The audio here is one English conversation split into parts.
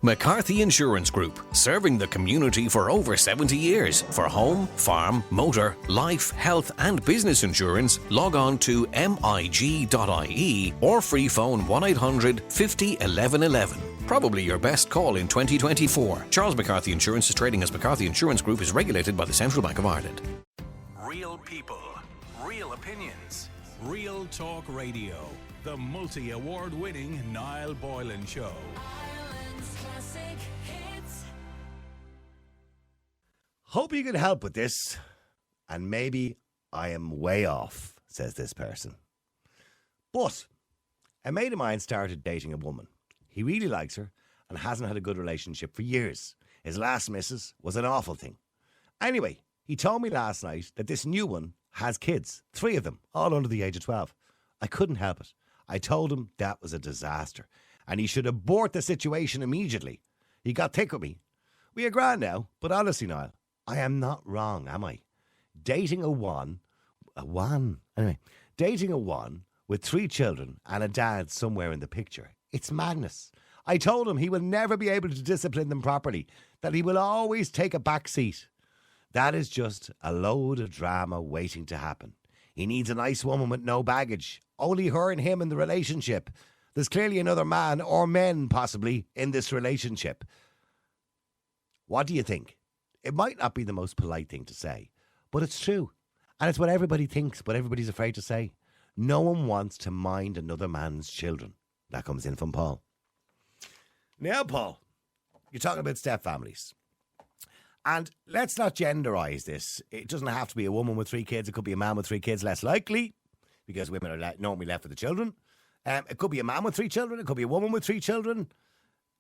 McCarthy Insurance Group, serving the community for over 70 years. For home, farm, motor, life, health and business insurance, log on to mig.ie or free phone 1800 50 11 11. Probably your best call in 2024. Charles McCarthy Insurance is trading as McCarthy Insurance Group, is regulated by the Central Bank of Ireland. Real people, real opinions, real talk radio. The multi-award winning Niall Boylan Show. Hope you can help with this. And maybe I am way off, says this person. But a mate of mine started dating a woman. He really likes her and hasn't had a good relationship for years. His last missus was an awful thing. Anyway, he told me last night that this new one has kids. 3 of them, all under the age of 12. I couldn't help it. I told him that was a disaster and he should abort the situation immediately. He got thick with me. We are grand now, but honestly, Niall, I am not wrong, am I? Dating a one with 3 children and a dad somewhere in the picture. It's madness. I told him he will never be able to discipline them properly, that he will always take a back seat. That is just a load of drama waiting to happen. He needs a nice woman with no baggage. Only her and him in the relationship. There's clearly another man or men possibly in this relationship. What do you think? It might not be the most polite thing to say, but it's true. And it's what everybody thinks, but everybody's afraid to say. No one wants to mind another man's children. That comes in from Paul. Now, Paul, you're talking about step families. And let's not genderize this. It doesn't have to be a woman with 3 kids. It could be a man with 3 kids, less likely, because women are normally left with the children. It could be a man with 3 children. It could be a woman with 3 children,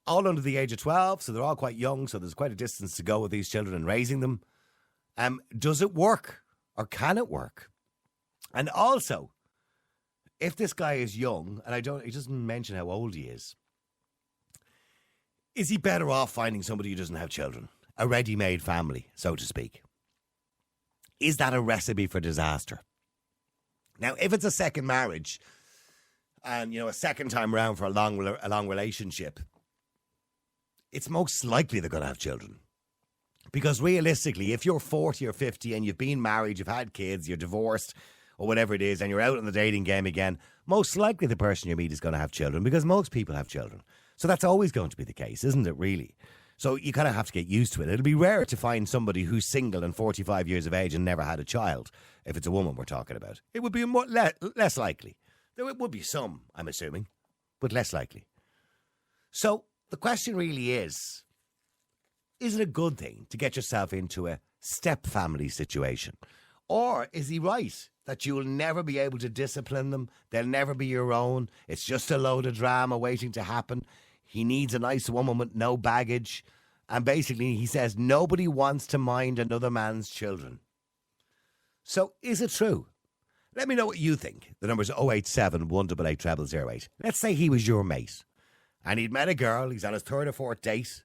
all under the age of 12. So they're all quite young. So there's quite a distance to go with these children and raising them. Does it work or can it work? And also, if this guy is young, and he doesn't mention how old he is he better off finding somebody who doesn't have children? A ready-made family, so to speak. Is that a recipe for disaster? Now, if it's a second marriage and, a second time around for a long relationship, it's most likely they're going to have children. Because realistically, if you're 40 or 50 and you've been married, you've had kids, you're divorced or whatever it is, and you're out in the dating game again, most likely the person you meet is going to have children because most people have children. So that's always going to be the case, isn't it, really? So you kind of have to get used to it. It'll be rare to find somebody who's single and 45 years of age and never had a child, if it's a woman we're talking about. It would be less likely. There would be some, I'm assuming, but less likely. So the question really is it a good thing to get yourself into a step family situation? Or is he right that you'll never be able to discipline them? They'll never be your own. It's just a load of drama waiting to happen. He needs a nice woman with no baggage. And basically, he says, nobody wants to mind another man's children. So, is it true? Let me know what you think. The number's 087 188 0008. Let's say he was your mate. And he'd met a girl. He's on his 3rd or 4th date.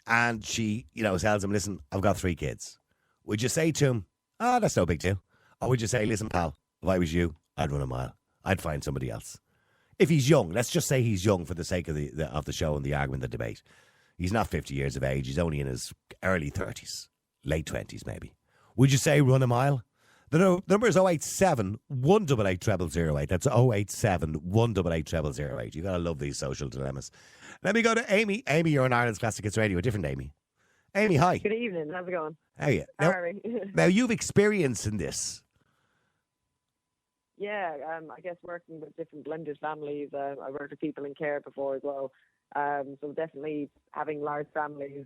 And she, tells him, listen, I've got 3 kids. Would you say to him, that's no big deal? Or would you say, listen, pal, if I was you, I'd run a mile. I'd find somebody else. If he's young, let's just say he's young for the sake of the show and the argument, the debate. He's not 50 years of age. He's only in his early 30s, late 20s maybe. Would you say run a mile? The number is 087 188 0008. That's 087 188 0008. You've got to love these social dilemmas. Let me go to Amy. Amy, you're on Ireland's Classic Hits Radio. A different Amy. Amy, hi. Good evening. How's it going? How are you? Now, you've experience in this. Yeah, I guess working with different blended families. I worked with people in care before as well. So definitely having large families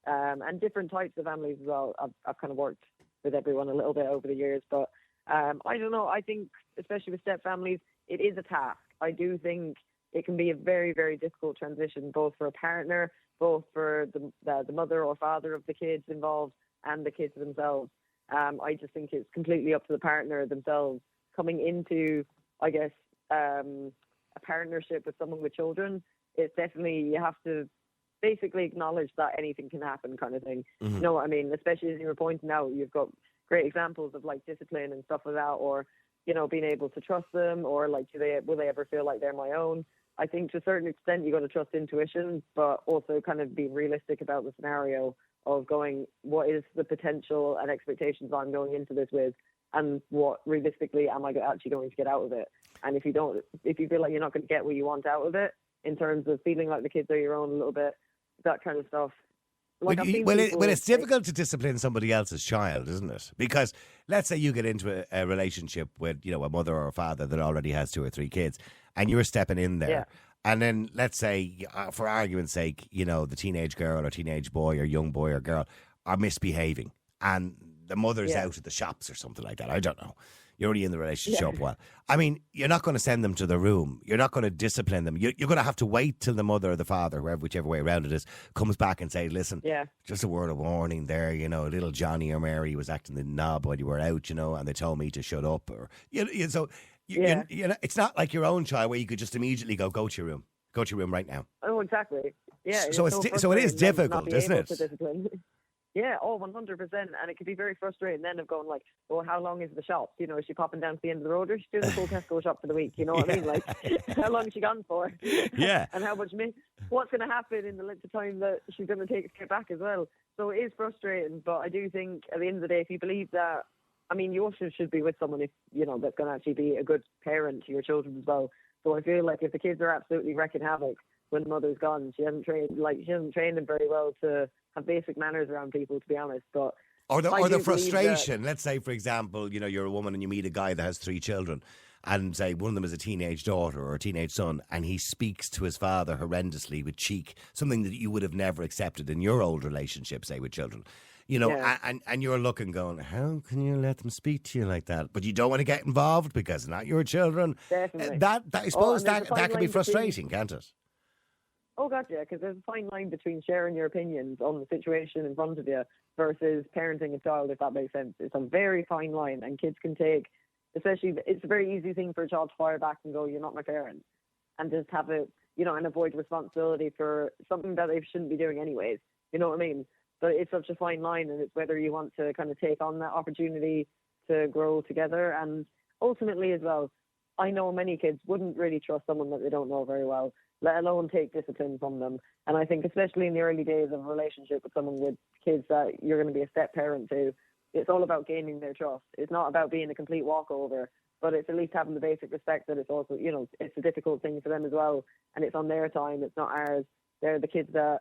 and different types of families as well. I've kind of worked with everyone a little bit over the years. But I don't know. I think, especially with step families, it is a task. I do think it can be a very, very difficult transition, both for a partner, both for the mother or father of the kids involved and the kids themselves. I just think it's completely up to the partner themselves coming into, I guess, a partnership with someone with children. It's definitely, you have to basically acknowledge that anything can happen kind of thing. Mm-hmm. You know what I mean? Especially as you were pointing out, you've got great examples of like discipline and stuff like that, or, being able to trust them, or like, will they ever feel like they're my own? I think to a certain extent you got to trust intuition, but also kind of being realistic about the scenario of going, what is the potential and expectations I'm going into this with, and what realistically am I actually going to get out of it? And if you feel like you're not going to get what you want out of it, in terms of feeling like the kids are your own a little bit, that kind of stuff. Like it's difficult to discipline somebody else's child, isn't it? Because let's say you get into a relationship with, you know, a mother or a father that already has 2 or 3 kids, and you're stepping in there. Yeah. And then let's say, for argument's sake, you know, the teenage girl or teenage boy or young boy or girl are misbehaving, and the mother's out at the shops or something like that. I don't know. You're already in the relationship. Well, I mean, you're not going to send them to the room. You're not going to discipline them. You're going to have to wait till the mother or the father, whichever way around it is, comes back and say, listen, just a word of warning there, you know, little Johnny or Mary was acting the knob when you were out, you know, and they told me to shut up. Or so you know, it's not like your own child where you could just immediately go to your room. Go to your room right now. Oh, exactly. Yeah. So it is difficult, isn't it? Yeah, 100%. And it can be very frustrating then of going like, well, how long is the shop? You know, is she popping down to the end of the road, or is she doing the full Tesco shop for the week? You know what I mean? Like, how long is she gone for? Yeah. And what's going to happen in the length of time that she's going to take to get back as well? So it is frustrating, but I do think at the end of the day, if you believe that, I mean, you also should be with someone if, you know, that's going to actually be a good parent to your children as well. So I feel like if the kids are absolutely wrecking havoc when the mother's gone, she hasn't trained them very well to have basic manners around people, to be honest. But or the frustration. Let's say, for example, you know, you're a woman and you meet a guy that has 3 children, and say one of them is a teenage daughter or a teenage son, and he speaks to his father horrendously with cheek, something that you would have never accepted in your old relationship, say, with children. You know, and you're looking, going, how can you let them speak to you like that? But you don't want to get involved because they're not your children. Definitely. I suppose that can be frustrating, can't it? Oh, God, yeah, because there's a fine line between sharing your opinions on the situation in front of you versus parenting a child, if that makes sense. It's a very fine line, and kids can take, especially, it's a very easy thing for a child to fire back and go, you're not my parent, and just have it, you know, and avoid responsibility for something that they shouldn't be doing anyways. You know what I mean? But it's such a fine line, and it's whether you want to kind of take on that opportunity to grow together. And ultimately as well, I know many kids wouldn't really trust someone that they don't know very well, let alone take discipline from them. And I think especially in the early days of a relationship with someone with kids that you're going to be a step parent to, it's all about gaining their trust. It's not about being a complete walkover, but it's at least having the basic respect that it's also, you know, it's a difficult thing for them as well. And it's on their time, it's not ours. They're the kids that,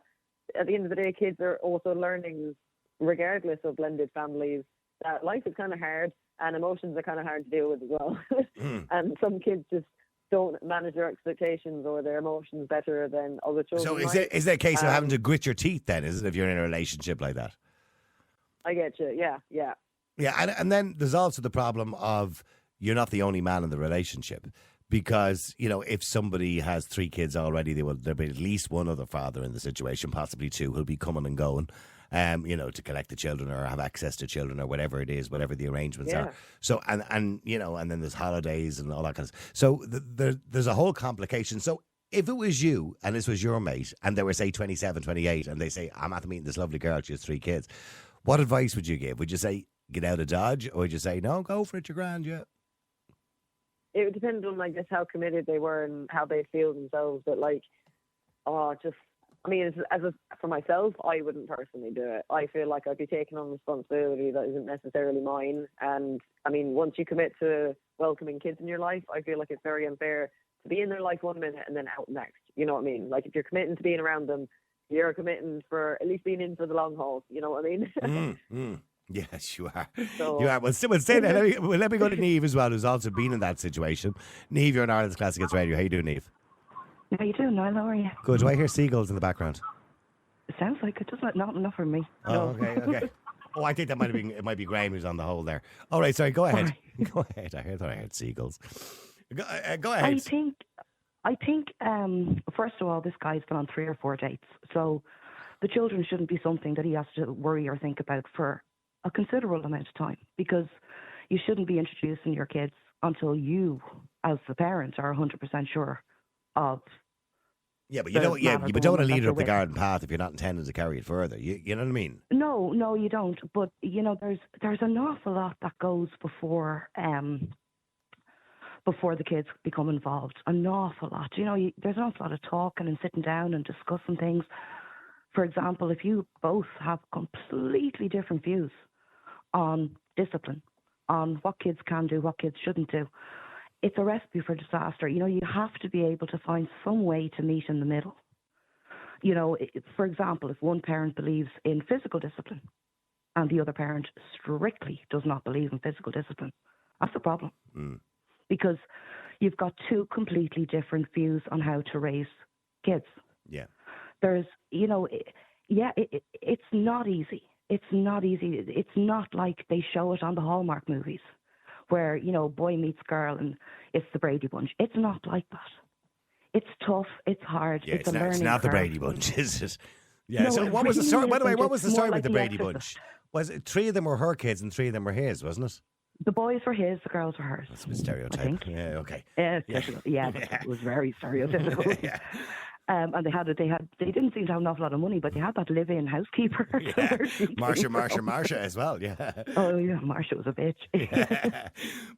at the end of the day, kids are also learning, regardless of blended families, that life is kind of hard and emotions are kind of hard to deal with as well. And some kids just don't manage their expectations or their emotions better than other children. So is there a case of having to grit your teeth then, is it, if you're in a relationship like that? I get you, yeah. Yeah, and then there's also the problem of you're not the only man in the relationship. Because, you know, if somebody has 3 kids already, there'll be at least one other father in the situation, possibly 2, who'll be coming and going, you know, to collect the children or have access to children or whatever it is, whatever the arrangements are. So, and you know, and then there's holidays and all that kind of stuff. So there's a whole complication. So if it was you and this was your mate and they were, say, 27, 28, and they say, I'm after meeting this lovely girl, she has 3 kids, what advice would you give? Would you say, get out of Dodge? Or would you say, no, go for it, you're grand, yeah? It would depend on, I guess, how committed they were and how they feel themselves. But, like, for myself, I wouldn't personally do it. I feel like I'd be taking on responsibility that isn't necessarily mine. And, I mean, once you commit to welcoming kids in your life, I feel like it's very unfair to be in their life one minute and then out next. You know what I mean? Like, if you're committing to being around them, you're committing for at least being in for the long haul. You know what I mean? Yes, you are. So, you are. Well, say that. Let me go to Niamh as well, who's also been in that situation. Niamh, you're on Ireland's Classic Hits Radio. How you doing, Niamh? How you doing, Niall? How are you? Good. Do I hear seagulls in the background? It sounds like it. Just not enough for me. Oh, No. okay. Oh, I think that might have been. It might be Graham who's on the hole there. All right, sorry. Go ahead. Go ahead. I heard seagulls. Go ahead. I think. First of all, this guy's been on 3 or 4 dates, so the children shouldn't be something that he has to worry or think about for a considerable amount of time, because you shouldn't be introducing your kids until you, as the parents, are 100% sure of. Yeah, but you don't. Yeah, but don't want to lead her up the garden path if you're not intending to carry it further. You know what I mean? No, you don't. But there's an awful lot that goes before before the kids become involved. An awful lot. You know, there's an awful lot of talking and sitting down and discussing things. For example, if you both have completely different views on discipline, on what kids can do, what kids shouldn't do, it's a recipe for disaster. You know, you have to be able to find some way to meet in the middle. You know, for example, if one parent believes in physical discipline and the other parent strictly does not believe in physical discipline, that's a problem. Because you've got two completely different views on how to raise kids. Yeah. There's, you know, it's not easy. It's not easy. It's not like they show it on the Hallmark movies where, you know, boy meets girl and it's the Brady Bunch. It's not like that. It's tough. It's hard. Yeah, it's a learning it's not the curve. Brady Bunch, is it? Yeah. No, So it what was the really story? By the way, isn't. what was the It's story more with the like Brady The Bunch? Exorcist. Was it 3 of them were her kids and 3 of them were his, wasn't it? The boys were his, the girls were hers. That's a bit stereotype. I think. Yeah, okay. Yeah, but it was very stereotypical. Yeah. And they didn't seem to have an awful lot of money, but they had that live-in housekeeper. Yeah. Marsha as well, yeah. Oh yeah, Marsha was a bitch. Yeah.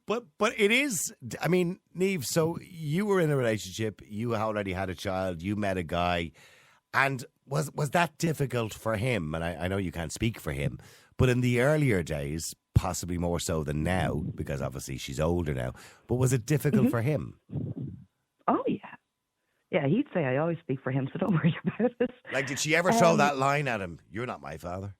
But it is, I mean, Niamh, so you were in a relationship, you already had a child, you met a guy, and was that difficult for him? And I know you can't speak for him, but in the earlier days, possibly more so than now, because obviously she's older now, but was it difficult for him? Oh yeah. Yeah, he'd say I always speak for him, so don't worry about it. Like, did she ever throw that line at him? You're not my father.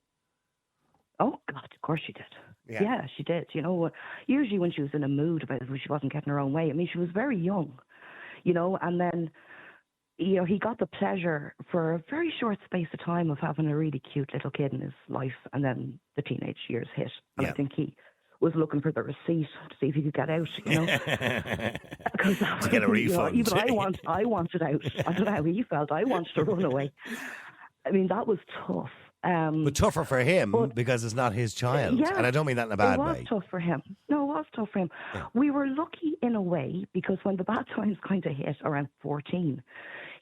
Oh, God, of course she did. Yeah. Yeah, she did. You know, usually when she was in a mood about it, when she wasn't getting her own way. I mean, she was very young, you know, and then, you know, he got the pleasure for a very short space of time of having a really cute little kid in his life, and then the teenage years hit. And I think he was looking for the receipt to see if he could get out, you know. To get a refund. You know, even I wanted out. I don't know how he felt. I wanted to run away. I mean, that was tough. But tougher for him because it's not his child. Yeah, and I don't mean that in a bad way. It was tough for him. No, it was tough for him. Yeah. We were lucky in a way because when the bad times kind of hit around 14,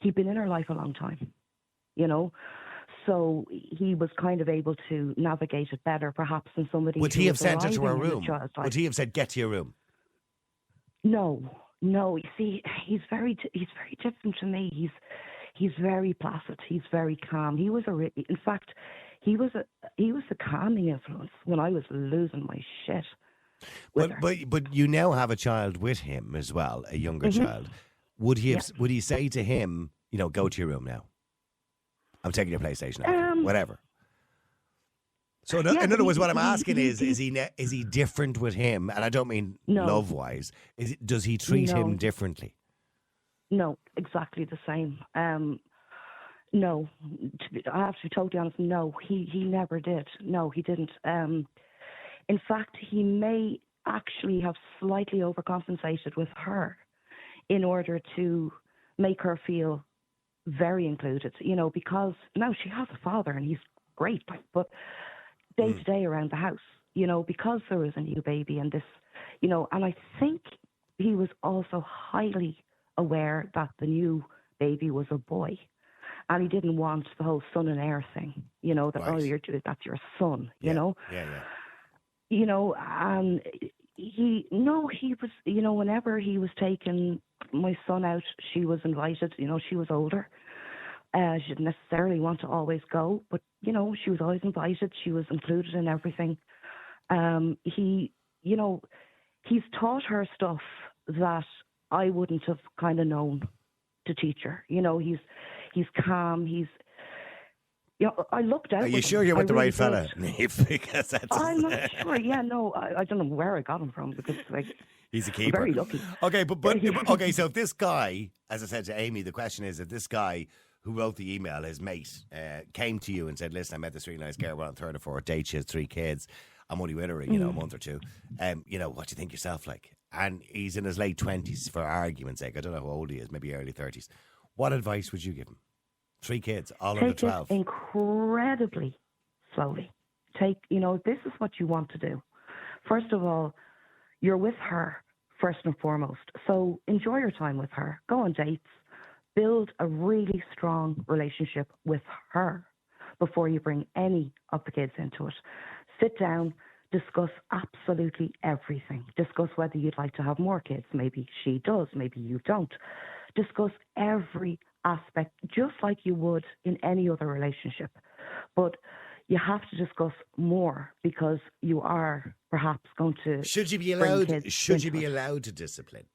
he'd been in her life a long time, you know. So he was kind of able to navigate it better, perhaps, than somebody. Would who he have was sent her to her arriving in room? the child's life. Would he have said, "Get to your room"? No. You see, he's very different to me. He's very placid. He's very calm. In fact, he was the calming influence when I was losing my shit. But you now have a child with him as well, a younger child. Would he say to him, you know, go to your room now? I'm taking your PlayStation out, whatever. So in other words, what I'm asking is he different with him? And I don't mean love wise. Does he treat him differently? No, exactly the same. No, I have to be totally honest. No, he never did. No, he didn't. In fact, he may actually have slightly overcompensated with her in order to make her feel very included, you know, because now she has a father and he's great, but day to day around the house, you know, because there was a new baby and this, you know, and I think he was also highly aware that the new baby was a boy and he didn't want the whole son and heir thing, you know, that, that's your son, you know? Yeah. You know, and he was, you know, whenever he was taking my son out, she was invited, you know, she was older. She didn't necessarily want to always go, but, you know, she was always invited. She was included in everything. He, you know, he's taught her stuff that I wouldn't have kind of known to teach her. You know, he's calm. You know, I looked out. Are you sure you're with the right fella, Niamh? Because I'm not sure. Yeah, no, I don't know where I got him from because, like, he's a keeper. I'm very lucky. Okay, but okay. So if this guy, as I said to Amy, the question is, if this guy who wrote the email, his mate, came to you and said, "Listen, I met this really nice girl. We're on third or fourth date. She has 3 kids. I'm only with her, you know, a month or two. You know, what do you think yourself like?" And he's in his late 20s, for argument's sake. I don't know how old he is, maybe early 30s. What advice would you give him? 3 kids, all under 12. Take it incredibly slowly. You know, this is what you want to do. First of all, you're with her first and foremost. So enjoy your time with her. Go on dates. Build a really strong relationship with her before you bring any of the kids into it. Sit down, Discuss absolutely everything. Discuss whether you'd like to have more kids. Maybe she does, maybe you don't. Discuss every aspect, just like you would in any other relationship. But you have to discuss more because you are perhaps going to. Should you be bring allowed? kids Should you into be it. allowed to discipline?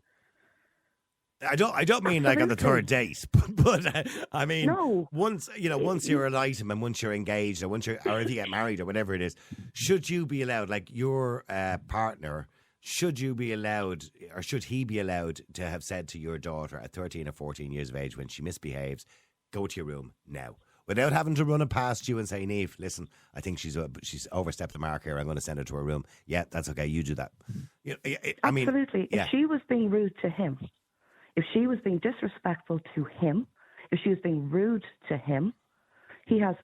I don't mean like on the Absolutely. third date, but I mean No. once you're an item and once you're engaged or or if you get married or whatever it is, should you be allowed, like your partner, should you be allowed or should he be allowed to have said to your daughter at 13 or 14 years of age when she misbehaves, go to your room now, without having to run it past you and say, Neve, listen, I think she's overstepped the mark here. I'm going to send her to her room. Yeah, that's okay. You do that. I mean, Absolutely. yeah. If she was being rude to him, if she was being disrespectful to him, if she was being rude to him, he has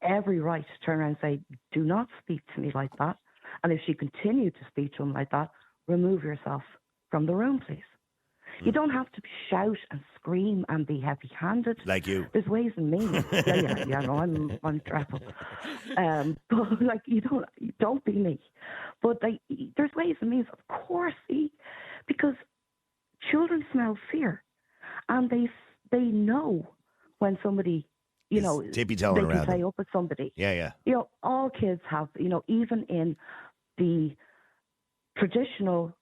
every right to turn around and say, do not speak to me like that. And if she continued to speak to him like that, remove yourself from the room, please. You don't have to shout and scream and be heavy-handed. Like you. There's ways and means. yeah. No, I'm dreadful. But like, you don't be me. But like, there's ways and means, of course, because children smell fear, and they know when somebody, Is tippy-toeing they around can play them. up with somebody. Yeah. All kids have, even in the traditional,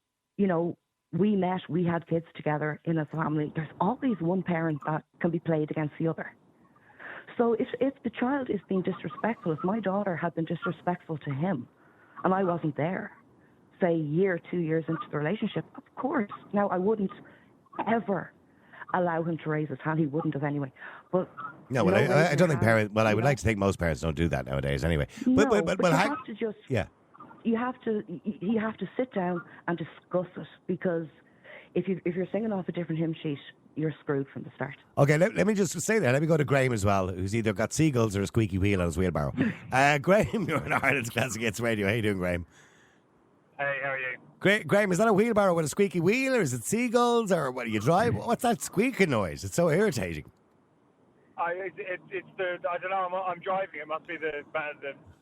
we had kids together in a family. There's always one parent that can be played against the other. So if the child is being disrespectful, if my daughter had been disrespectful to him, and I wasn't there, say 2 years into the relationship, of course. Now, I wouldn't ever allow him to raise his hand. He wouldn't have anyway. But No, well, I don't think parents. Well, I would like like to think most parents don't do that nowadays, anyway. But But you have to just. yeah. You have to sit down and discuss it, because if you're singing off a different hymn sheet, you're screwed from the start. Okay, let me just say that. Let me go to Graham as well, who's either got seagulls or a squeaky wheel on his wheelbarrow. Graham, you're in Ireland's Classic Hits Radio. How you doing, Graham? Hey, how are you? Graham, is that a wheelbarrow with a squeaky wheel, or is it seagulls, or what do you drive? What's that squeaking noise? It's so irritating. It's the, I don't know, I'm driving. It must be the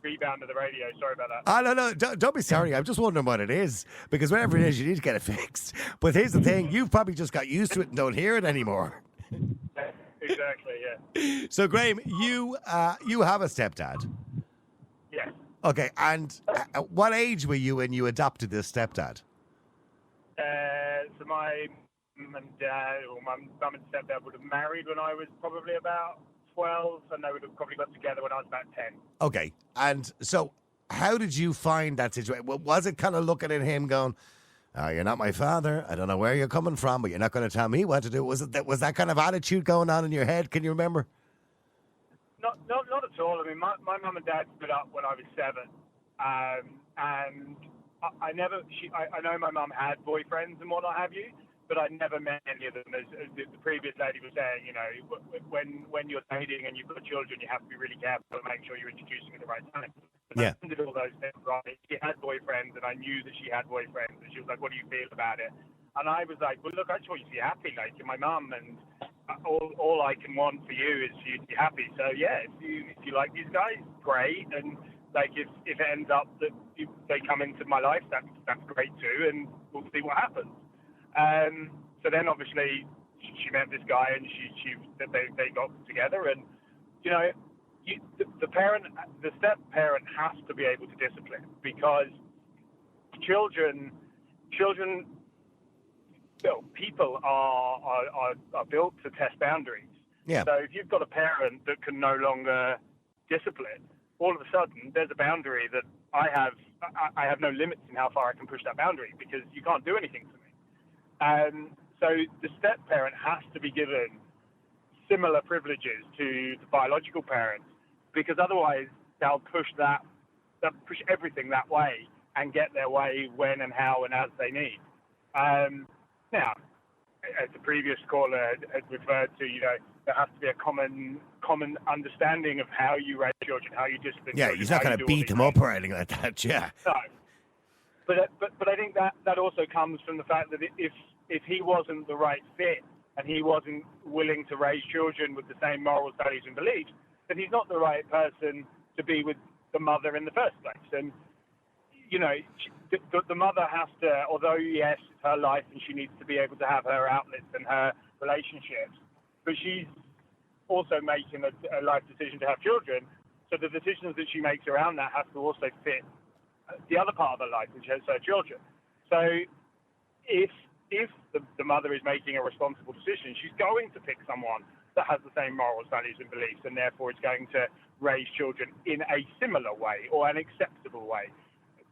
rebound of the radio. Sorry about that. Oh, no, don't be sorry. I'm just wondering what it is, because whatever it is, you need to get it fixed. But here's the thing. You've probably just got used to it and don't hear it anymore. Exactly, yeah. So, Graham, you have a stepdad. Yes. Okay, and what age were you when you adopted this stepdad? So my mum and dad, or my mum and stepdad would have married when I was probably about 12, and they would have probably got together when I was about 10. Okay, and so how did you find that situation? Was it kind of looking at him going, oh, you're not my father, I don't know where you're coming from, but you're not going to tell me what to do? Was that kind of attitude going on in your head? Can you remember? Not at all. I mean, my mum and dad split up when I was 7, and I know my mum had boyfriends and what have you, but I never met any of them. As the previous lady was saying, when you're dating and you've got children, you have to be really careful and make sure you're introducing at the right time. But Yeah. I did all those things right. She had boyfriends, and I knew that she had boyfriends, and she was like, "What do you feel about it?" And I was like, "Well, look, I just want you to be happy, like you're my mum, and all I can want for you is for you to be happy. So yeah, if you like these guys, great, and like if it ends up that they come into my life, that's great too, and we'll see what happens." So then obviously she met this guy, and they got together, and the step parent has to be able to discipline, because children, people are built to test boundaries. Yeah. So if you've got a parent that can no longer discipline, all of a sudden there's a boundary that I have no limits in how far I can push that boundary, because you can't do anything to me. So the step parent has to be given similar privileges to the biological parents, because otherwise they'll push everything that way and get their way when and how and as they need. Now, as the previous caller had referred to, there has to be a common understanding of how you raise children, how you discipline Yeah, children. he's not going to beat them up or anything like that, yeah. No. But I think that also comes from the fact that if he wasn't the right fit and he wasn't willing to raise children with the same morals, values and beliefs, then he's not the right person to be with the mother in the first place. And you know, the mother has to, although yes, it's her life and she needs to be able to have her outlets and her relationships, but she's also making a life decision to have children. So the decisions that she makes around that have to also fit the other part of her life, which is her children. So if the mother is making a responsible decision, she's going to pick someone that has the same morals, values and beliefs, and therefore is going to raise children in a similar way or an acceptable way.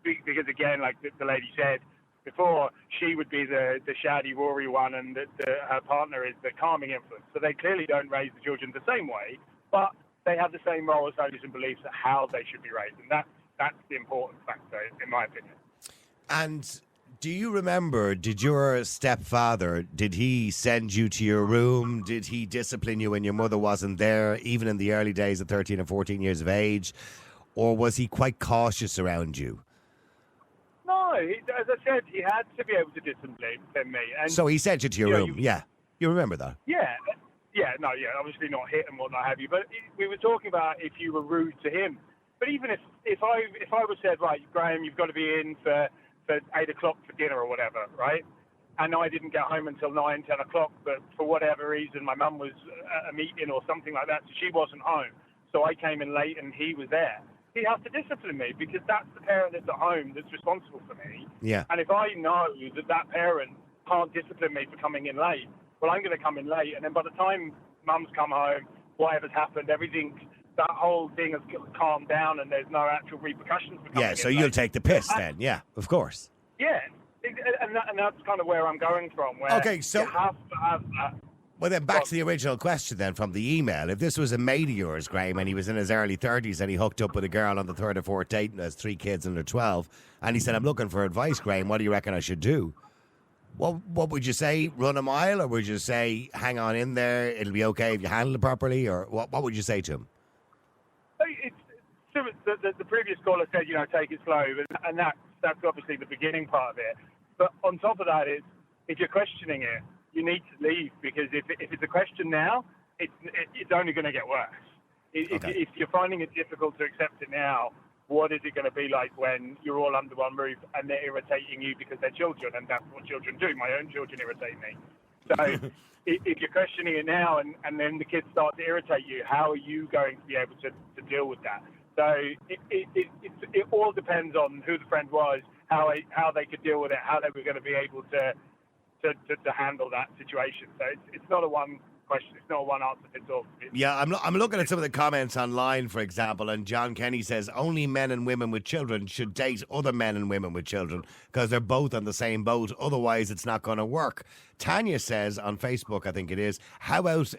Because again, like the lady said before, she would be the shouty, roary one, and her partner is the calming influence. So they clearly don't raise the children the same way, but they have the same morals, values and beliefs of how they should be raised. And that's the important factor, in my opinion. And do you remember, did your stepfather, did he send you to your room? Did he discipline you when your mother wasn't there, even in the early days of 13 or 14 years of age? Or was he quite cautious around you? No, as I said, he had to be able to discipline me. And so he sent you to your room, yeah. You remember that? Yeah, obviously not hit and what have you. But we were talking about if you were rude to him. But even if I was said, right, Graham, you've got to be in for 8 o'clock for dinner or whatever, right? And I didn't get home until 9, 10 o'clock, but for whatever reason, my mum was at a meeting or something like that, so she wasn't home. So I came in late and he was there. He has to discipline me because that's the parent that's at home that's responsible for me. Yeah. And if I know that parent can't discipline me for coming in late, well, I'm going to come in late. And then by the time mum's come home, whatever's happened, that whole thing has calmed down and there's no actual repercussions for coming in late. Yeah, so you'll take the piss then, yeah, of course. Yeah, and that's kind of where I'm going from. Where okay, so you have to have that. Well, then back to the original question then from the email. If this was a mate of yours, Graham, and he was in his early 30s and he hooked up with a girl on the third or fourth date and has 3 kids and they're 12, and he said, I'm looking for advice, Graham, what do you reckon I should do? What would you say, run a mile, or would you say, hang on in there, it'll be okay if you handle it properly, or what would you say to him? The previous caller said, take it slow, and that's obviously the beginning part of it. But on top of that is, if you're questioning it, you need to leave, because if it's a question now, it's only going to get worse. If you're finding it difficult to accept it now, what is it going to be like when you're all under one roof and they're irritating you because they're children, and that's what children do. My own children irritate me. So if you're questioning it now and then the kids start to irritate you, how are you going to be able to deal with that? So it all depends on who the friend was, how they could deal with it, how they were going to be able to handle that situation. So it's not a one question. It's not a one answer fits all. Yeah, I'm looking at some of the comments online, for example, and John Kenny says only men and women with children should date other men and women with children because they're both on the same boat. Otherwise, it's not going to work. Tanya says on Facebook, I think it is, how about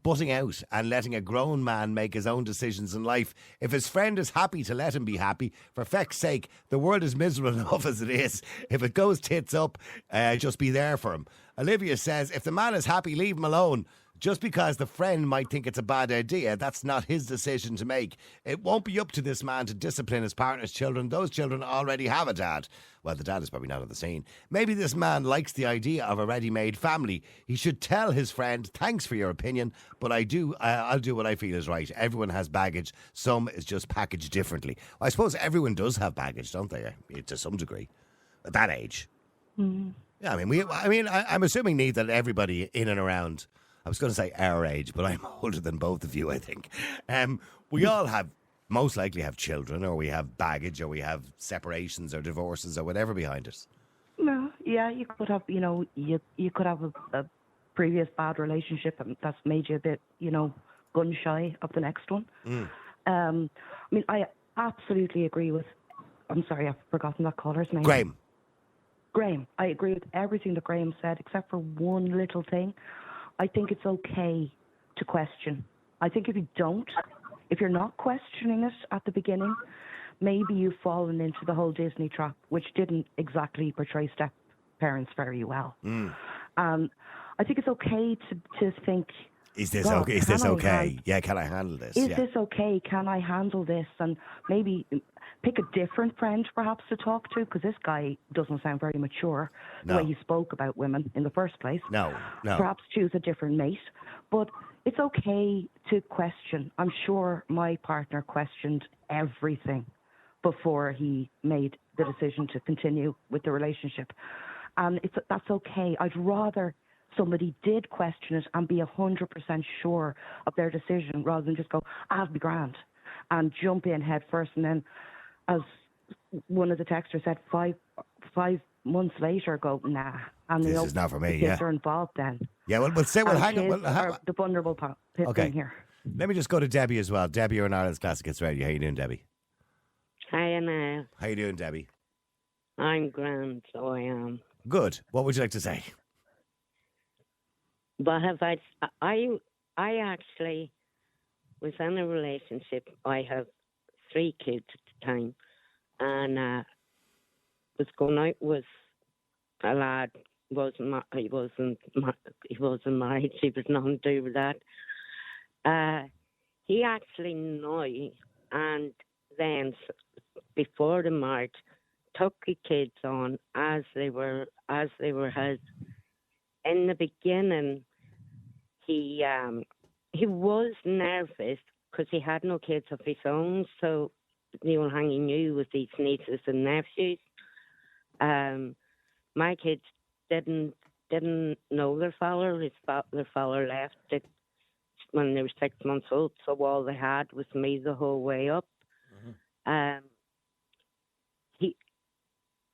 butting out and letting a grown man make his own decisions in life? If his friend is happy, to let him be happy. For feck's sake, the world is miserable enough as it is. If it goes tits up, just be there for him. Olivia says, if the man is happy, leave him alone. Just because the friend might think it's a bad idea, that's not his decision to make. It won't be up to this man to discipline his partner's children. Those children already have a dad. Well, the dad is probably not on the scene. Maybe this man likes the idea of a ready-made family. He should tell his friend, thanks for your opinion, but I'll do what I feel is right. Everyone has baggage. Some is just packaged differently. I suppose everyone does have baggage, don't they? To some degree. At that age. Mm-hmm. Yeah, I'm assuming, Neve, that everybody in and around, I was going to say our age, but I'm older than both of you, I think. We all most likely have children, or we have baggage, or we have separations or divorces or whatever behind us. No, yeah, you could have, you could have a previous bad relationship that's made you a bit, gun shy of the next one. I absolutely agree with, I'm sorry, I've forgotten that caller's name. Graham, I agree with everything that Graham said, except for one little thing. I think it's okay to question. I think if you're not questioning it at the beginning, maybe you've fallen into the whole Disney trap, which didn't exactly portray step parents very well. I think it's okay to think, is this okay? Is this okay? Can I handle this? Is this okay? Can I handle this? And maybe pick a different friend perhaps to talk to, because this guy doesn't sound very mature the way he spoke about women in the first place. No. Perhaps choose a different mate. But it's okay to question. I'm sure my partner questioned everything before he made the decision to continue with the relationship. And that's okay. I'd rather somebody did question it and be 100% sure of their decision rather than just go, I'll be grand, and jump in head first. And then, as one of the texters said, five months later, go, nah. And this is not for me, the kids are involved then. Yeah, we'll say, well, hang on. Kids are the vulnerable thing here. Let me just go to Debbie as well. Debbie, you're on Ireland's Classic Hits Radio. How you doing, Debbie? Hi, Niall. How you doing, Debbie? I'm grand, so I am. Good. What would you like to say? But I actually was in a relationship. I have 3 kids at the time, and was going out with a lad. He wasn't married. He was nothing to do with that. He actually knew, and then before the marriage, took the kids on as they were his. In the beginning, he was nervous because he had no kids of his own. So the only thing he knew was his nieces and nephews. My kids didn't know their father. Their father left it when they were 6 months old. So all they had was me the whole way up. Mm-hmm.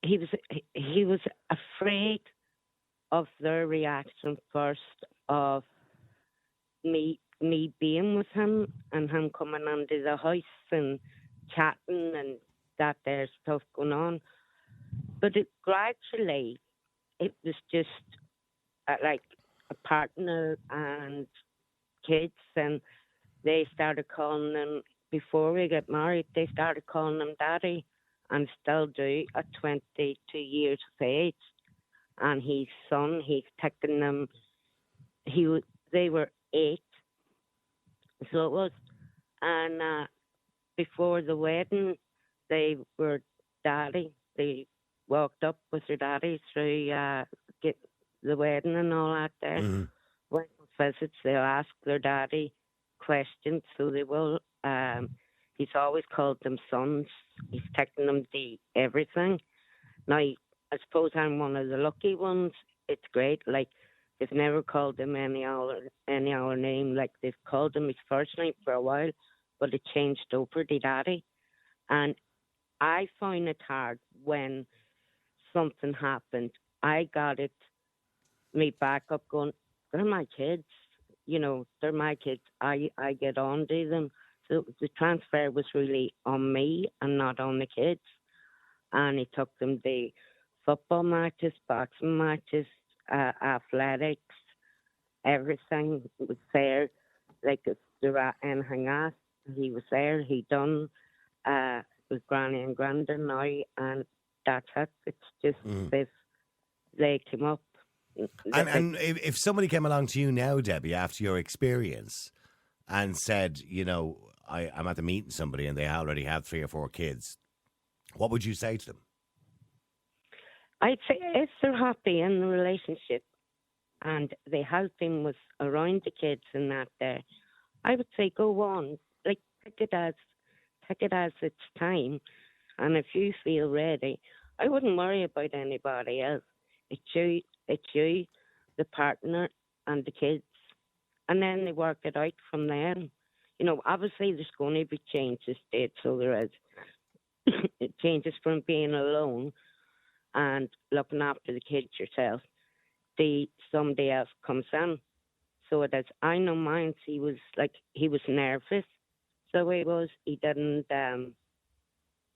He was afraid of their reaction first, of me being with him and him coming into the house and chatting and that there's stuff going on. But gradually, it was just like a partner and kids, and they started calling him, before we got married, they started calling him Daddy, and still do at 22 years of age. And his son, he's taken them. They were 8, so it was. And before the wedding, they were Daddy. They walked up with their daddy through get the wedding and all that there. Mm-hmm. When visits, they'll ask their daddy questions, so they will. He's always called them sons. He's taken them to everything. Now, I suppose I'm one of the lucky ones. It's great. Like, they've never called him any other name. Like, they've called him his first name for a while, but it changed over to Daddy. And I find it hard when something happened. I got it, me back up going, they're my kids. You know, they're my kids. I get on to them. So the transfer was really on me and not on the kids. And he took them to football matches, boxing matches, athletics, everything was there. Like, if there were anything asked, he was there. He done with Granny and Grandad now, and that's it. It's just if they came up. And if somebody came along to you now, Debbie, after your experience, and said, you know, I'm at the meeting somebody and they already have 3 or 4 kids, what would you say to them? I'd say if they're happy in the relationship and they have been with around the kids and that there, I would say go on. Like, take it as it's time. And if you feel ready, I wouldn't worry about anybody else. It's you, the partner, and the kids. And then they work it out from there. You know, obviously there's going to be changes, so there is. It changes from being alone and looking after the kids yourself. Somebody else comes in. So it is. I know mine, he was nervous. So he was. He didn't,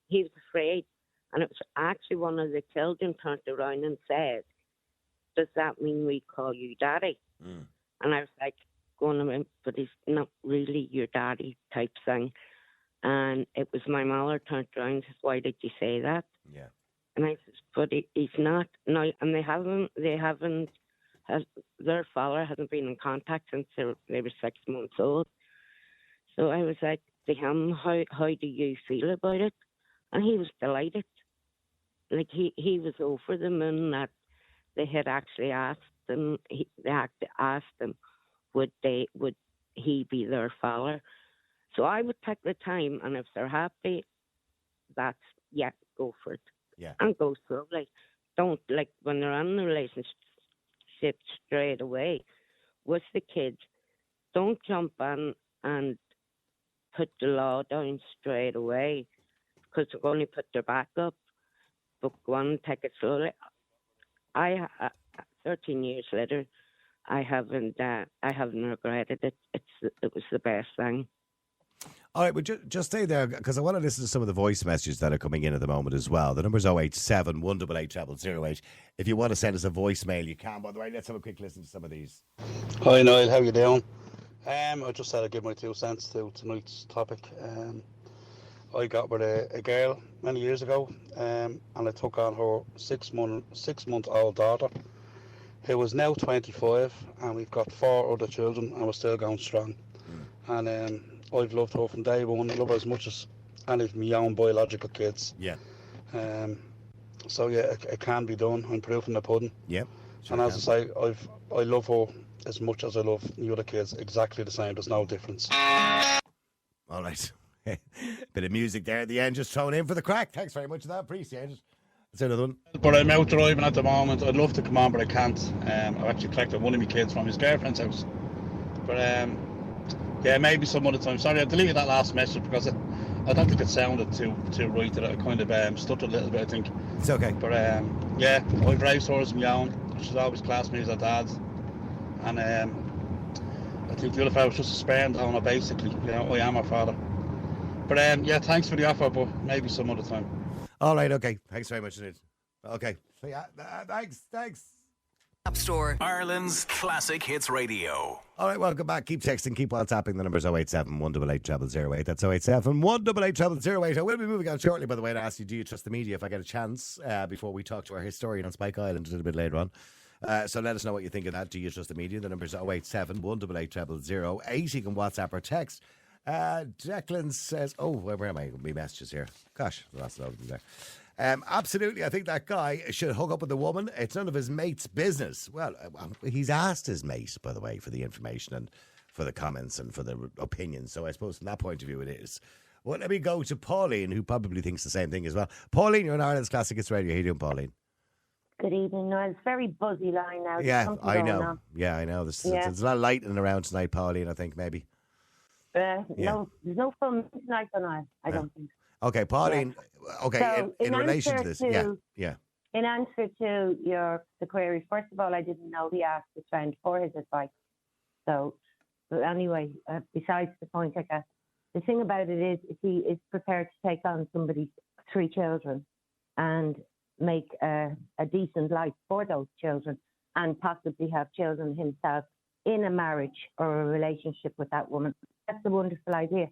he was afraid. And it was actually one of the children turned around and said, does that mean we call you Daddy? Mm. And I was like, going around, but he's not really your daddy type thing. And it was my mother turned around and says, why did you say that? Yeah. And I said, but he's not. No, and their father hasn't been in contact since they were 6 months old. So I was like to him, how do you feel about it? And he was delighted. Like, he was over the moon that they had actually asked them, would he be their father? So I would take the time, and if they're happy, that's, yeah, go for it. Yeah. And go slowly. Don't, like, when they're in a relationship straight away with the kids, don't jump in and put the law down straight away, because they're going to put their back up. But go on and take it slowly. 13 years later, I haven't regretted it. It was the best thing. All right, but just stay there, because I want to listen to some of the voice messages that are coming in at the moment as well. The number's 087 188 0008. If you want to send us a voicemail, you can. By the way, let's have a quick listen to some of these. Hi Niall, how you doing? I just had to give my 2 cents to tonight's topic. I got with a girl many years ago, and I took on her 6-month-old daughter, who is now 25, and we've got 4 other children, and we're still going strong. And I've loved her from day one. I love her as much as any of my own biological kids. Yeah. So yeah, it can be done. I'm proof in the pudding. Yeah. And as I say, I love her as much as I love the other kids. Exactly the same. There's no difference. All right. Bit of music there at the end, just thrown in for the crack. Thanks very much for that. Appreciate it. Let's do another one. But I'm out driving at the moment. I'd love to come on, but I can't. I've actually collected one of my kids from his girlfriend's house. But yeah, maybe some other time. Sorry, I deleted that last message because I don't think it sounded too right. That I kind of stuttered a little bit, I think. It's okay. But yeah, I've raised her as my own. She's always classed me as her dad. And I think the other fellow was just a sperm donor, basically. You know, I am her father. But yeah, thanks for the offer, but maybe some other time. All right, okay. Thanks very much, indeed. Okay. So, yeah, thanks. App Store. Ireland's Classic Hits Radio. All right, welcome back. Keep texting, keep WhatsApping. The number's 087 188 0008. That's 087 188 0008. I will be moving on shortly, by the way, to ask you, do you trust the media if I get a chance, before we talk to our historian on Spike Island a little bit later on. So let us know what you think of that. Do you trust the media? The number's 087 188 0008. You can WhatsApp or text. Declan says, where am I? My messages here. Gosh, I lost a lot of them there. Absolutely, I think that guy should hook up with the woman. It's none of his mate's business. Well, he's asked his mate, by the way, for the information and for the comments and for the opinions. So I suppose from that point of view it is. Well, let me go to Pauline, who probably thinks the same thing as well. Pauline, you're on Ireland's Classic Hits Radio. How you doing, Pauline? Good evening, Noel. It's very buzzy line now. Yeah, I know. Yeah, I know. There's a lot of lightning around tonight, Pauline, I think, maybe. No, there's no fun tonight on Ireland, I don't think. Okay, Pauline. Yeah. Okay, so in relation to this, yeah. In answer to the query, first of all, I didn't know he asked his friend for his advice. So, but anyway, besides the point, I guess the thing about it is, if he is prepared to take on somebody's 3 children and make a decent life for those children, and possibly have children himself in a marriage or a relationship with that woman, that's a wonderful idea.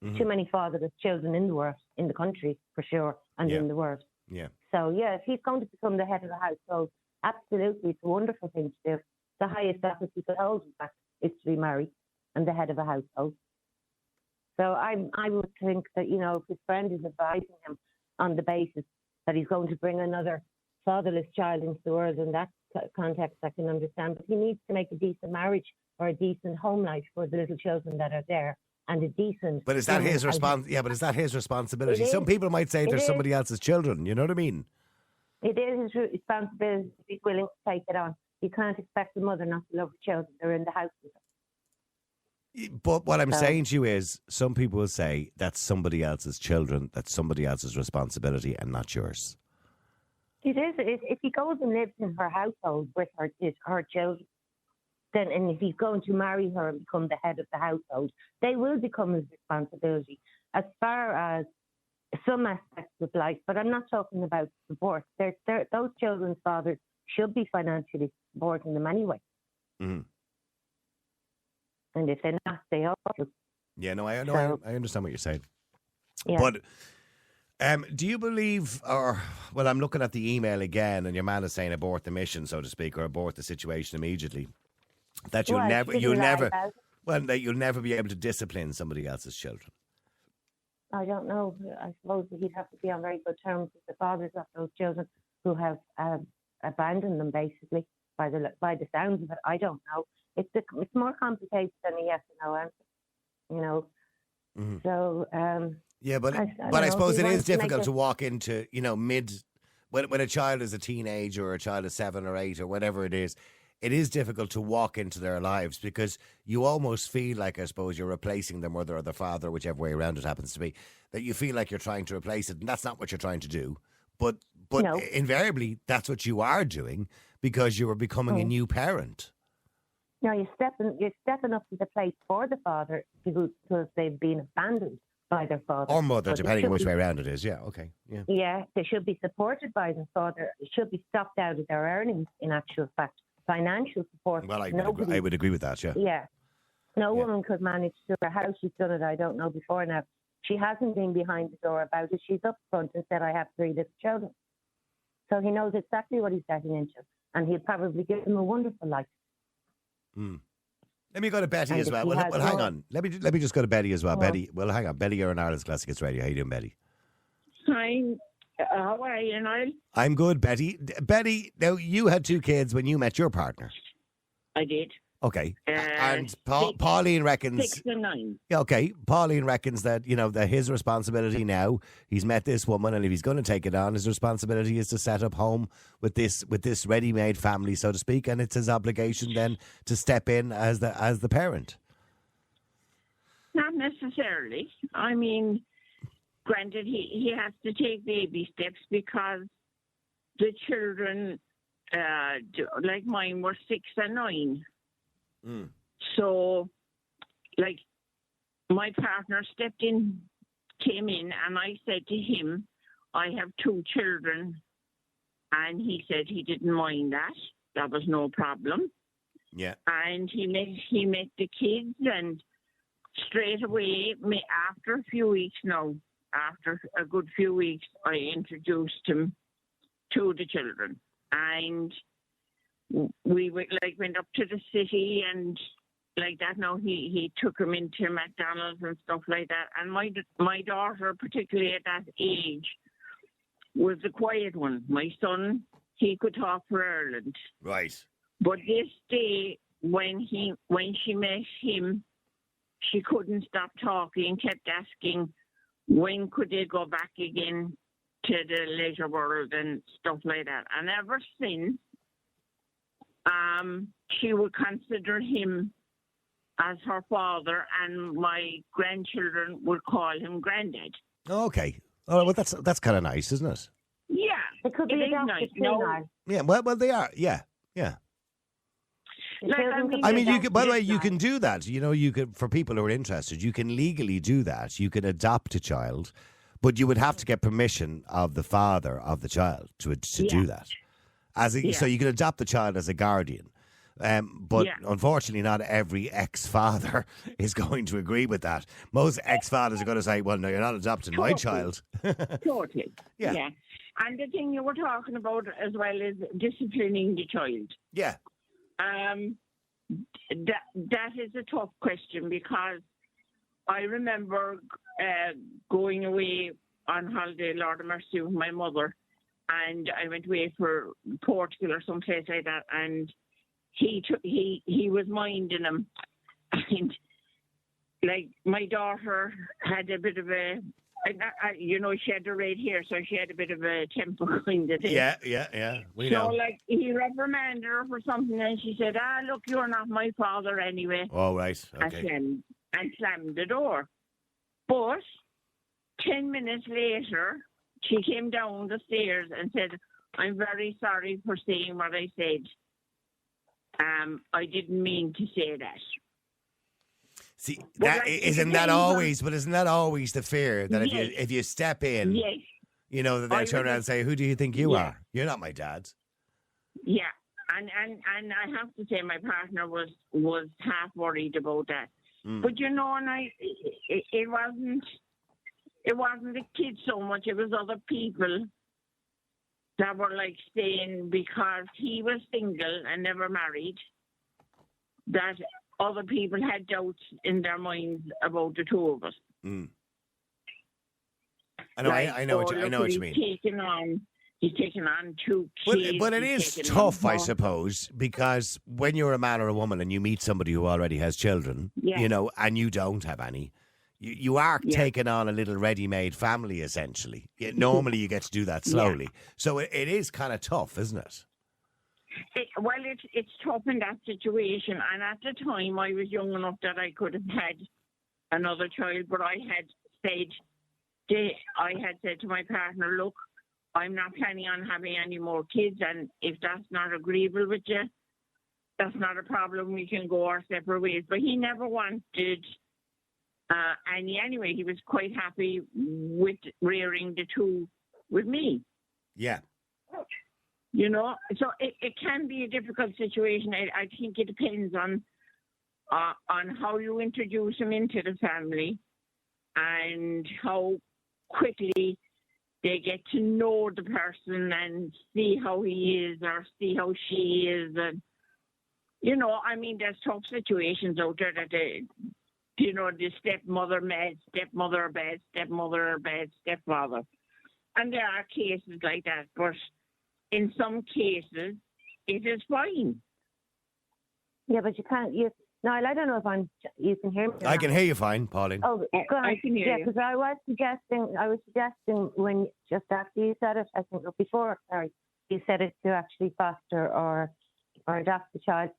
Mm-hmm. Too many fatherless children in the world, in the country for sure, and in the world. Yeah. So yeah, if he's going to become the head of the household, absolutely, it's a wonderful thing to do. The highest office he could hold, in fact, is to be married and the head of a household. So I would think that, you know, if his friend is advising him on the basis that he's going to bring another fatherless child into the world, in that context, I can understand. But he needs to make a decent marriage or a decent home life for the little children that are there. And a decent. But is that his responsibility? Yeah, but is that his responsibility? Some people might say they're somebody else's children. You know what I mean? It is his responsibility if he's willing to take it on. You can't expect the mother not to love her children. They're in the house with her. But what I'm saying to you is, some people will say that's somebody else's children, that's somebody else's responsibility, and not yours. It is. If he goes and lives in her household with her children, then, and if he's going to marry her and become the head of the household, they will become his responsibility as far as some aspects of life. But I'm not talking about divorce. Those children's fathers should be financially supporting them anyway. Mm-hmm. And if they're not, they are. Yeah, no, I understand what you're saying. Yeah. But do you believe, well, I'm looking at the email again, and your man is saying abort the mission, so to speak, or abort the situation immediately. That you'll never be able to discipline somebody else's children. I don't know. I suppose he'd have to be on very good terms with the fathers of those children who have abandoned them, basically, by the sounds of it. I don't know. It's more complicated than a yes or no answer, you know. Mm-hmm. So Yeah, but I I don't know, suppose he it is wants to make difficult it- to walk into, when a child is a teenager or a child is 7 or 8 or whatever it is difficult to walk into their lives because you almost feel like, I suppose, you're replacing their mother or their father, whichever way around it happens to be, that you feel like you're trying to replace it, and that's not what you're trying to do. But No. invariably, that's what you are doing because you are becoming a new parent. No, you're stepping up to the plate for the father because they've been abandoned by their father. Or mother, But they depending on should which be- way around it is. Yeah, okay. Yeah. Yeah, they should be supported by their father. It should be stopped out of their earnings, in actual fact. Financial support. Well, I Nobody- would agree with that, yeah. Yeah. No woman could manage to how she's done it, I don't know before now. She hasn't been behind the door about it. She's up front and said, I have 3 little children. So he knows exactly what he's getting into. And he'll probably give them a wonderful life. Let me go to Betty And as if well. he Well, has hang more- on. Let me just go to Betty as well. Oh. Betty, well, hang on. Betty, you're on Ireland's Classic Hits Radio. How you doing, Betty? Hi, how are you, Niall? I'm good, Betty. Betty, now you had 2 kids when you met your partner. I did. Okay. And 6 Pauline reckons... 6 and 9. Yeah, okay. Pauline reckons that, that his responsibility now, he's met this woman, and if he's going to take it on, his responsibility is to set up home with this ready-made family, so to speak, and it's his obligation then to step in as the parent. Not necessarily. I mean, granted, he has to take baby steps because the children, like mine, were 6 and 9. So, like, my partner came in, and I said to him, I have 2 children. And he said he didn't mind that. That was no problem. Yeah. And he met the kids, and straight away, after a few weeks now, after a good few weeks, I introduced him to the children. And we went up to the city and like that. Now he took him into McDonald's and stuff like that. And my daughter, particularly at that age, was the quiet one. My son, he could talk for Ireland. Right. But this day, when she met him, she couldn't stop talking, kept asking when could they go back again to the leisure world and stuff like that. And ever since, she would consider him as her father, and my grandchildren would call him granddad. Okay. All right, well, that's kind of nice, isn't it? Yeah, It could be is adopted nice. too, No, Niall. Yeah, well, they are. Yeah, yeah. The Like, children I could mean- be I mean, adopted by the way, too, you Niall. can do that. You could, for people who are interested, you can legally do that. You can adopt a child, but you would have to get permission of the father of the child to do that. So you can adopt the child as a guardian. But Yeah. unfortunately, not every ex-father is going to agree with that. Most ex-fathers are going to say, well, no, you're not adopting my Totally. child. Totally. Yeah. And the thing you were talking about as well is disciplining the child. Yeah. That is a tough question because I remember going away on holiday, Lord of Mercy, with my mother, and I went away for Portugal or someplace like that, and he was minding him, and like my daughter had a bit of a. She had the red hair, so she had a bit of a temper kind of thing. Yeah. We So, know. like, he reprimanded her for something, and she said, look, you're not my father anyway. Oh, right. Okay. And slammed the door. But 10 minutes later, she came down the stairs and said, I'm very sorry for saying what I said. I didn't mean to say that. See, Well, that like, it isn't that depends on- always? But isn't that always the fear that Yes. if you step in, Yes. that they'll I turn would- around and say, "Who do you think you Yeah. are? You're not my dad." Yeah. And I have to say my partner was half worried about that. But and it wasn't the kids so much, it was other people that were like saying because he was single and never married that other people had doubts in their minds about the 2 of us. I know. Like, I know what you mean. He's taken on 2 kids. But it he's is taken tough, on I more. suppose, because when you're a man or a woman and you meet somebody who already has children, Yeah. and you don't have any, You are taking on a little ready-made family, essentially. Normally, you get to do that slowly. So it is kind of tough, isn't it? It's tough in that situation. And at the time, I was young enough that I could have had another child, but I had said to my partner, look, I'm not planning on having any more kids, and if that's not agreeable with you, that's not a problem. We can go our separate ways. But he never wanted anyway, he was quite happy with rearing the two with me. Yeah. You know, so it can be a difficult situation. I think it depends on how you introduce him into the family and how quickly they get to know the person and see how he is or see how she is. And, you know, I mean, there's tough situations out there that the stepmother mad, stepmother bad, stepmother bad, stepfather. And there are cases like that, but in some cases, it is fine. Yeah, but you can't. Niall, I don't know if you can hear me. I can hear you fine, Pauline. Oh, go on. I can hear you. Yeah, because I was suggesting when just after you said it, I think before. Sorry, you said it to actually foster or adopt the child.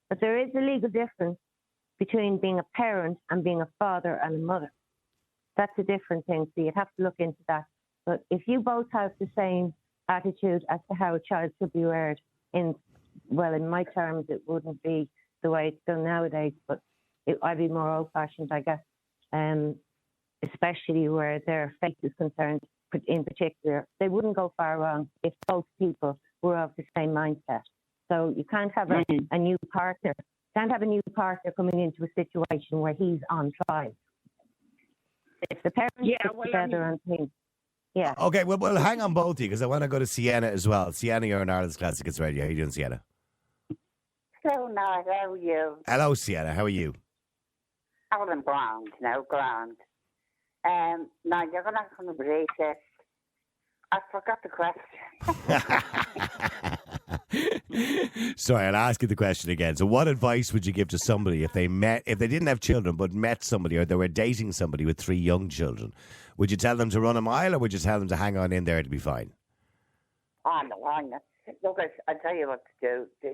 But there is a legal difference between being a parent and being a father and a mother. That's a different thing. So you'd have to look into that. But if you both have the same attitude as to how a child should be reared, in my terms, it wouldn't be the way it's done nowadays, but I'd be more old-fashioned, I guess, especially where their faith is concerned in particular. They wouldn't go far wrong if both people were of the same mindset. So you can't have a new partner. Can't have a new partner coming into a situation where he's on trial. If the parents get together and think, Okay, well, hang on both of you, because I want to go to Sienna as well. Sienna, you're in Ireland's Classic Hits Radio. How are you doing, Sienna? Hello, Niall. How are you? Hello, Sienna. How are you? I'm grand now, grand. Now, you're going to have to break it. I forgot the question. Sorry, I'll ask you the question again. So what advice would you give to somebody if they didn't have children but met somebody, or they were dating somebody with 3 young children? Would you tell them to run a mile, or would you tell them to hang on in there to be fine? Oh, no, I know. Look, I'll tell you what to do.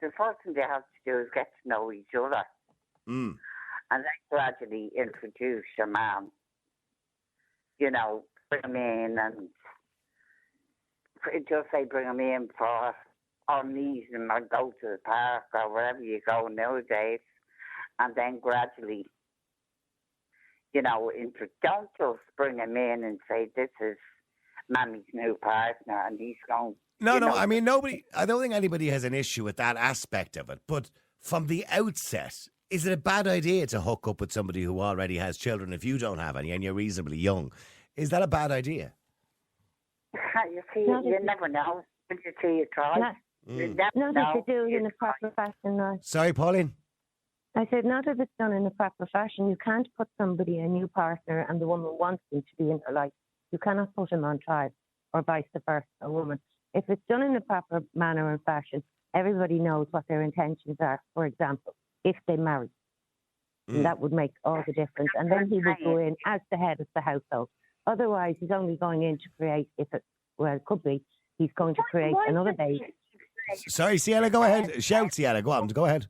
The first thing they have to do is get to know each other. Mm. And then gradually introduce your man. You know, bring him in and just say bring him in for or meet him or go to the park or wherever you go nowadays. And then gradually, you know, don't just bring him in and say this is Mammy's new partner and he's going. No, I mean, I don't think anybody has an issue with that aspect of it. But from the outset, is it a bad idea to hook up with somebody who already has children if you don't have any and you're reasonably young? Is that a bad idea? You see, you never know until you try. Not if you do it in a proper fashion. Sorry, Pauline? I said, not if it's done in a proper fashion. You can't put somebody, a new partner, and the woman wants them to be in her life. You cannot put him on trial, or vice versa, a woman. If it's done in a proper manner and fashion, everybody knows what their intentions are. For example, if they marry, and that would make all the difference. And then he would go in as the head of the household. Otherwise, he's only going in to create, it could be, he's going to create another baby. Sorry, Sienna, go ahead. Shout, Sienna, go on, go ahead.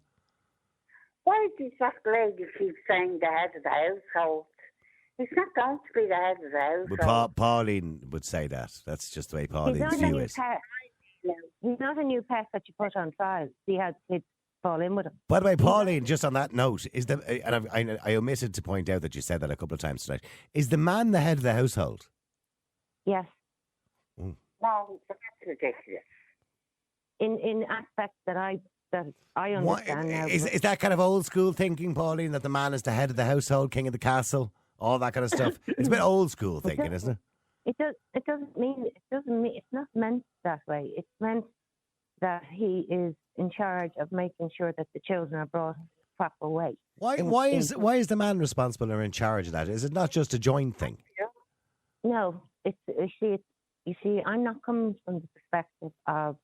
Why does that lady keep saying the head of the household? He's not going to be the head of the household. But Pauline would say that. That's just the way Pauline's view is. He's not a new pet that you put on trial. He has kids fall in with him. By the way, Pauline, just on that note, I omitted to point out that you said that a couple of times tonight. Is the man the head of the household? Yes. Mm. No, that's ridiculous. In aspects that I understand now. Is that kind of old school thinking, Pauline, that the man is the head of the household, king of the castle, all that kind of stuff? It's a bit old school thinking, isn't it? It doesn't mean it's not meant that way. It's meant that he is in charge of making sure that the children are brought in the proper way. Why is the man responsible or in charge of that? Is it not just a joint thing? No, you see, I'm not coming from the perspective of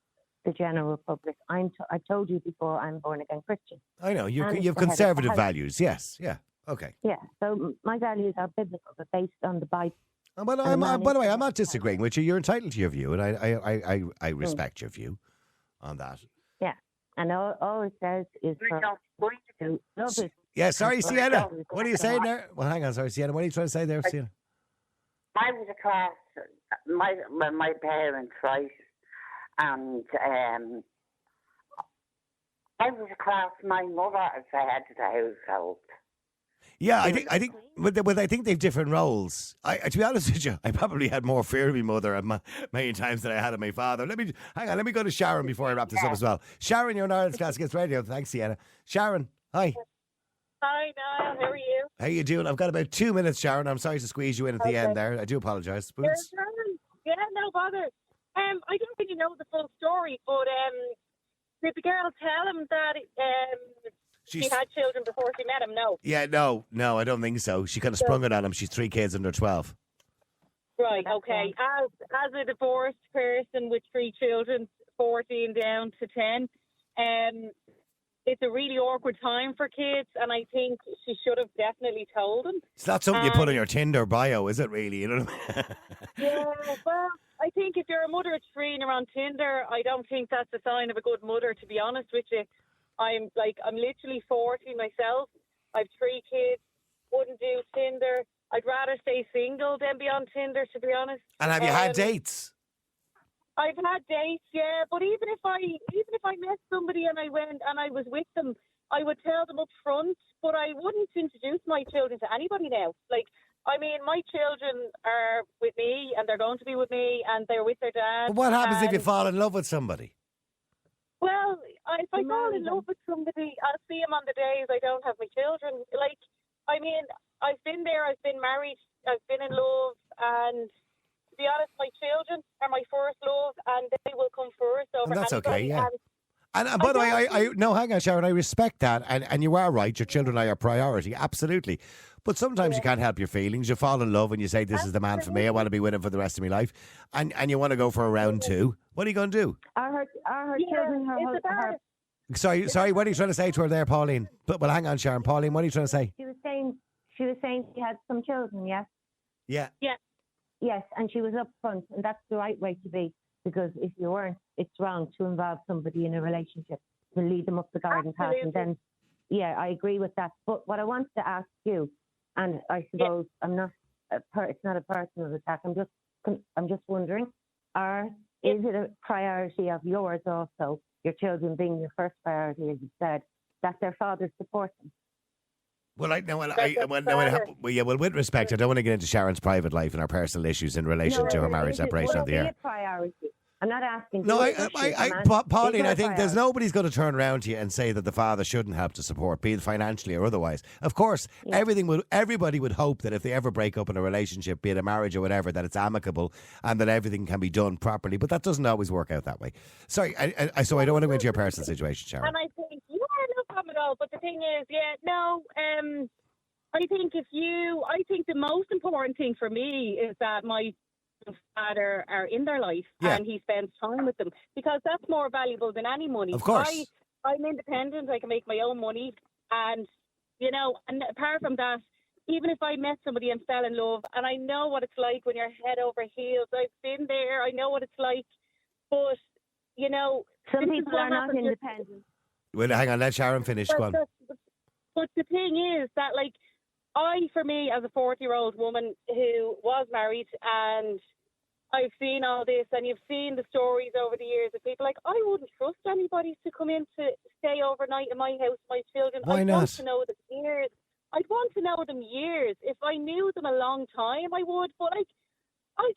the general public. I told you before, I'm born again Christian. I know you have conservative values. Yes, yeah, Okay. Yeah. So my values are biblical, but based on the Bible. By the way, I'm not disagreeing with you. You're entitled to your view, and I respect your view on that. Yeah. And all it says is for to love is. Yeah, sorry, Sienna. What are you saying there? Well, hang on, sorry, Sienna. What are you trying to say there, Sienna? I was across my parents, right, and I was across my mother as the head of the household. Yeah, I think, but I think they've different roles. To be honest with you, I probably had more fear of my mother many times than I had of my father. Let me go to Sharon before I wrap this up as well. Sharon, you're on Ireland's Classics Radio. Thanks, Sienna. Sharon, hi. Hi, Niall. How are you? How you doing? I've got about 2 minutes, Sharon. I'm sorry to squeeze you in at the end there. I do apologise. Yeah, no bother. I don't really know the full story, but did the girl tell him that she had children before she met him? No. Yeah, no, I don't think so. She kind of sprung it on him. She's 3 kids under 12. Right, okay. As a divorced person with 3 children, 14 down to 10, it's a really awkward time for kids, and I think she should have definitely told him. It's not something you put on your Tinder bio, is it really? You know what I mean? Yeah, well, I think if you're a mother of 3 and you're on Tinder, I don't think that's a sign of a good mother, to be honest with you. I'm literally 40 myself. I've 3 kids, wouldn't do Tinder. I'd rather stay single than be on Tinder, to be honest. And have you had dates? I've had dates, yeah, but even if I met somebody and I went and I was with them, I would tell them up front, but I wouldn't introduce my children to anybody now. My children are with me and they're going to be with me and they're with their dad. But what happens if you fall in love with somebody? Well, if I fall in love with somebody, I'll see him on the days I don't have my children. I've been there, I've been married, I've been in love, and to be honest, my children are my first love, and they will come first over And that's anybody. okay, yeah. And by the way, no, hang on, Sharon, I respect that, and you are right, your children are your priority, absolutely. But sometimes you can't help your feelings. You fall in love and you say, this is the man for me, I want to be with him for the rest of my life, and you want to go for a round 2. What are you going to do? Are her children her Sorry, what are you trying to say to her there, Pauline? Well, hang on, Sharon. Pauline, what are you trying to say? She was saying she had some children, yes? Yeah. Yeah. Yes, and she was upfront, and that's the right way to be, because if you weren't, it's wrong to involve somebody in a relationship, to lead them up the garden path, and then, yeah, I agree with that. But what I wanted to ask you, and I suppose it's not a personal attack, I'm just wondering, is it a priority of yours also, your children being your first priority, as you said, that their fathers support them? Well, with respect, I don't want to get into Sharon's private life and her personal issues in relation to her marriage separation of the year. Priority. I'm not asking. No, Pauline, I think there's nobody's going to turn around to you and say that the father shouldn't have to support, be it financially or otherwise. Of course, everybody would hope that if they ever break up in a relationship, be it a marriage or whatever, that it's amicable and that everything can be done properly. But that doesn't always work out that way. Sorry, so I don't want to go into your personal situation, Sharon. And I think, no problem at all. But the thing is, I think the most important thing for me is that my father are in their life and he spends time with them, because that's more valuable than any money. Of course. I'm independent, I can make my own money, and and apart from that, even if I met somebody and fell in love, and I know what it's like when you're head over heels, I've been there, I know what it's like, but some people are not independent. Well, hang on, let Sharon finish. Go on. But the thing is that, for me, as a 40-year-old woman who was married, and I've seen all this, and you've seen the stories over the years of people I wouldn't trust anybody to come in to stay overnight in my house, my children. Why not? Want to know them years. I'd want to know them years. If I knew them a long time, I would. But I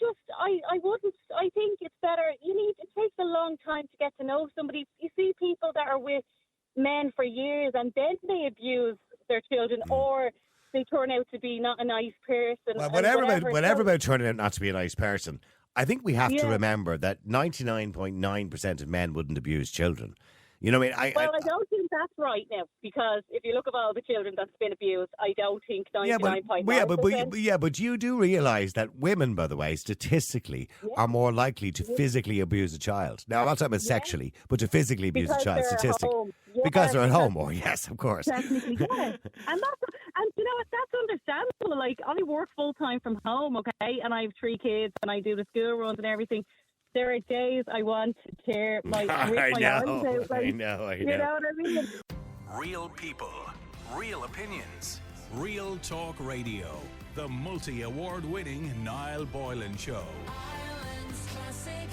wouldn't. I think it's better. It takes a long time to get to know somebody. You see people that are with men for years and then they abuse their children, or they turn out to be not a nice person. Well, whatever about turning out not to be a nice person, I think we have to remember that 99.9% of men wouldn't abuse children. You know what I mean? Well, I don't think that's right now, because if you look at all the children that's been abused, I don't think 99.9%. But you do realise that women, by the way, statistically, are more likely to physically abuse a child. Now, I'm not talking about sexually, but to physically abuse a child, statistically. Because they're at home more, yes, of course. Technically, yeah. And you know what, that's understandable. Like, I work full-time from home, okay, and I have 3 kids, and I do the school runs and everything. There are days I want to tear my arms out. Like, I know. You know what I mean? Real people, real opinions, real talk radio. The multi-award winning Niall Boylan Show. Ireland's classic